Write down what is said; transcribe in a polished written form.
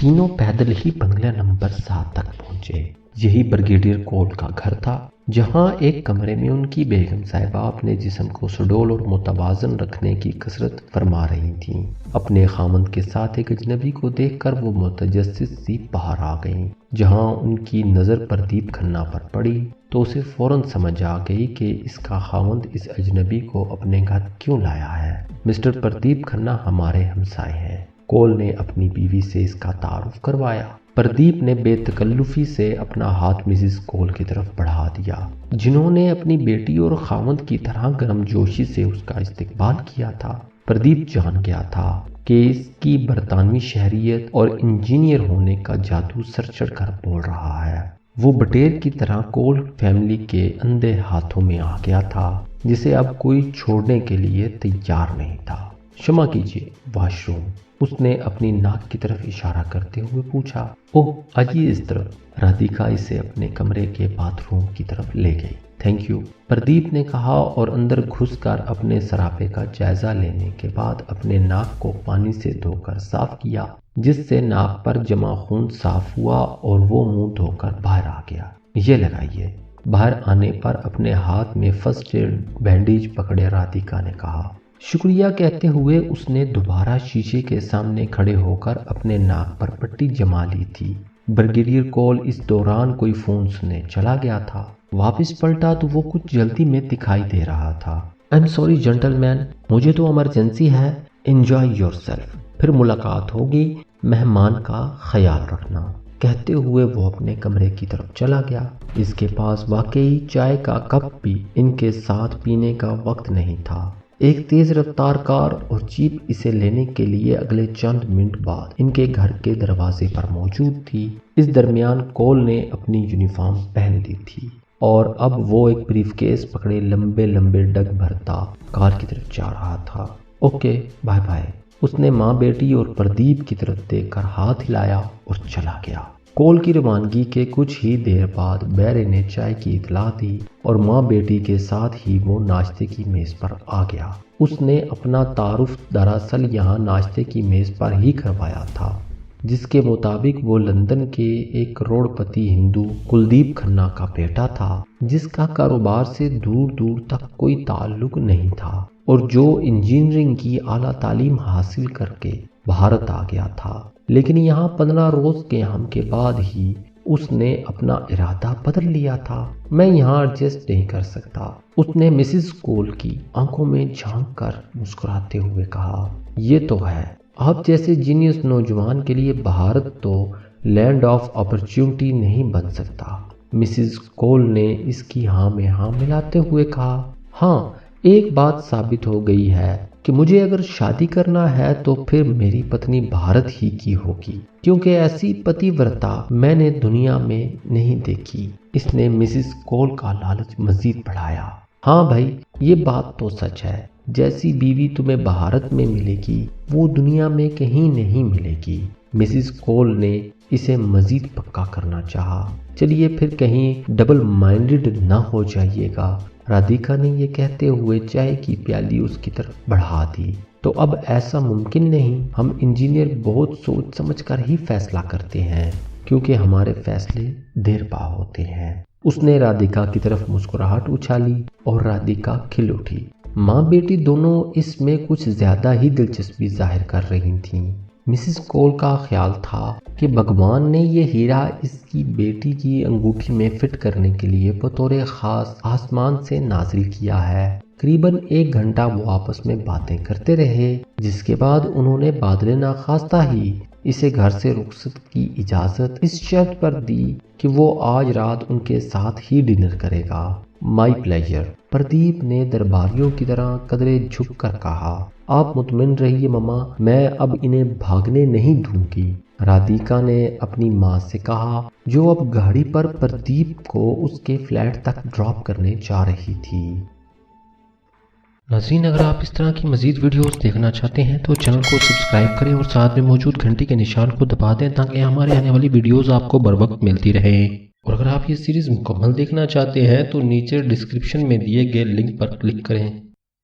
تینوں پیدل ہی بنگلہ نمبر 7 تک پہنچے۔ یہی بریگیڈیئر کول کا گھر تھا، جہاں ایک کمرے میں ان کی بیگم صاحبہ اپنے جسم کو سڈول اور متوازن رکھنے کی کسرت فرما رہی تھیں۔ اپنے خاوند کے ساتھ ایک اجنبی کو دیکھ کر وہ متجسس سی باہر آ گئیں۔ جہاں ان کی نظر پردیپ کھنہ پر پڑی تو اسے فوراً سمجھ آ گئی کہ اس کا خاوند اس اجنبی کو اپنے گھر کیوں لایا ہے۔ مسٹر پردیپ کھنہ ہمارے ہمسائے ہیں، کول نے اپنی بیوی سے اس کا تعارف کروایا۔ پردیپ نے بے تکلفی سے اپنا ہاتھ مسز کول کی طرف بڑھا دیا، جنہوں نے اپنی بیٹی اور خاوند کی طرح گرم جوشی سے اس کا استقبال کیا تھا۔ پردیپ جان گیا تھا کہ اس کی برطانوی شہریت اور انجینئر ہونے کا جادو سر چڑھ کر بول رہا ہے۔ وہ بٹیر کی طرح کول فیملی کے اندھے ہاتھوں میں آ گیا تھا، جسے اب کوئی چھوڑنے کے لیے تیار نہیں تھا۔ क्षमा कीजिए, वॉशरूम, उसने अपनी नाक की तरफ इशारा करते हुए पूछा। ओह आइए इस तरफ। राधिका इसे अपने कमरे के बाथरूम की तरफ ले गई। थैंक यू, प्रदीप ने कहा और अंदर घुसकर अपने सरापे का जायजा लेने के बाद अपने नाक को पानी से धोकर साफ किया, जिससे नाक पर जमा खून साफ हुआ और वो मुंह धोकर बाहर आ गया। ये लगाइए। बाहर आने पर अपने हाथ में फर्स्ट एड बैंडेज पकड़े राधिका ने कहा। शुक्रिया कहते हुए उसने दोबारा शीशे के सामने खड़े होकर अपने नाक पर पट्टी जमा ली थी। ब्रिगेडियर कॉल इस दौरान कोई फोन सुनने चला गया था। वापस पलटा तो वो कुछ जल्दी में दिखाई दे रहा था। आई एम सॉरी जेंटलमैन, मुझे तो इमरजेंसी है, एंजॉय योरसेल्फ, फिर मुलाकात होगी, मेहमान का ख्याल रखना। कहते हुए वो अपने कमरे की तरफ चला गया। इसके पास वाकई चाय का कप भी इनके साथ पीने का वक्त नहीं था। एक तेज रफ्तार कार और जीप इसे लेने के लिए अगले चंद मिनट बाद इनके घर के दरवाजे पर मौजूद थी। इस दरमियान कॉल ने अपनी यूनिफॉर्म पहन ली थी और अब वो एक ब्रीफकेस पकड़े लंबे लंबे डग भरता कार की तरफ जा रहा था। ओके बाय बाय, उसने माँ बेटी और प्रदीप की तरफ देखकर हाथ हिलाया और चला गया। कॉल की रवानगी के कुछ ही देर बाद बैरे ने चाय की इतला दी और माँ बेटी के साथ ही वो नाश्ते की मेज पर आ गया। उसने अपना तारुफ दरअसल यहाँ नाश्ते की मेज पर ही करवाया था, जिसके मुताबिक वो लंदन के एक करोड़पति हिंदू कुलदीप खन्ना का बेटा था, जिसका कारोबार से दूर दूर तक कोई ताल्लुक नहीं था और जो इंजीनियरिंग की आला तालीम हासिल करके भारत आ गया था। लेकिन यहाँ 15 रोज क़याम के बाद ही उसने अपना इरादा बदल लिया था। मैं यहाँ एडजस्ट नहीं कर सकता, उसने मिसिस कोल की आंखों में झांक कर मुस्कुराते हुए कहा। ये तो है, आप जैसे जीनियस नौजवान के लिए भारत तो लैंड ऑफ अपॉर्चुनिटी नहीं बन सकता। मिसिस कोल ने इसकी हाँ में हाँ मिलाते हुए कहा। हाँ, एक बात साबित हो गई है कि मुझे अगर शादी करना है तो फिर मेरी पत्नी भारत ही की होगी, क्योंकि ऐसी पतिव्रता मैंने दुनिया में नहीं देखी। इसने मिसिस कोल का लालच मजीद बढ़ाया। हाँ भाई, ये बात तो सच है, जैसी बीवी तुम्हें भारत में मिलेगी वो दुनिया में कहीं नहीं मिलेगी। मिसिस कोल ने इसे मजीद पक्का करना चाहा। चलिए फिर कहीं डबल माइंडेड ना हो जाइएगा। राधिका ने ये कहते हुए चाय की प्याली उसकी तरफ बढ़ा दी। तो अब ऐसा मुमकिन नहीं, हम इंजीनियर बहुत सोच समझ कर ही फैसला करते हैं, क्योंकि हमारे फैसले देर पा होते हैं। उसने राधिका की तरफ मुस्कुराहट उछाली और राधिका खिल उठी। माँ बेटी दोनों इसमें कुछ ज्यादा ही दिलचस्पी जाहिर कर रही थीं। मिसिस कोल का ख्याल था कि भगवान ने ये हीरा इसकी बेटी की अंगूठी में फिट करने के लिए बतौर खास आसमान से नाजिल किया है। करीबन 1 घंटा वो आपस में बातें करते रहे, जिसके बाद उन्होंने बादले नाखास्ता ही इसे घर से रुखसत की इजाज़त इस शर्त पर दी कि वो आज रात उनके साथ ही डिनर करेगा। माई प्लेजर, प्रदीप ने दरबारियों की तरह कदरे झुक कर कहा। आप मुतमिन रहिए मम्मा, मैं अब इन्हें भागने नहीं दूंगी, राधिका ने अपनी माँ से कहा, जो अब गाड़ी पर प्रदीप को उसके फ्लैट तक ड्रॉप करने जा रही थी। नाज़रीन, अगर आप इस तरह की मज़ीद वीडियोस देखना चाहते हैं तो चैनल को सब्सक्राइब करें और साथ में मौजूद घंटी के निशान को दबा दें, ताकि हमारे आने वाली वीडियोस आपको बर वक्त मिलती रहे। और अगर आप ये सीरीज़ मुकम्मल देखना चाहते हैं तो नीचे डिस्क्रिप्शन में दिए गए लिंक पर क्लिक करें।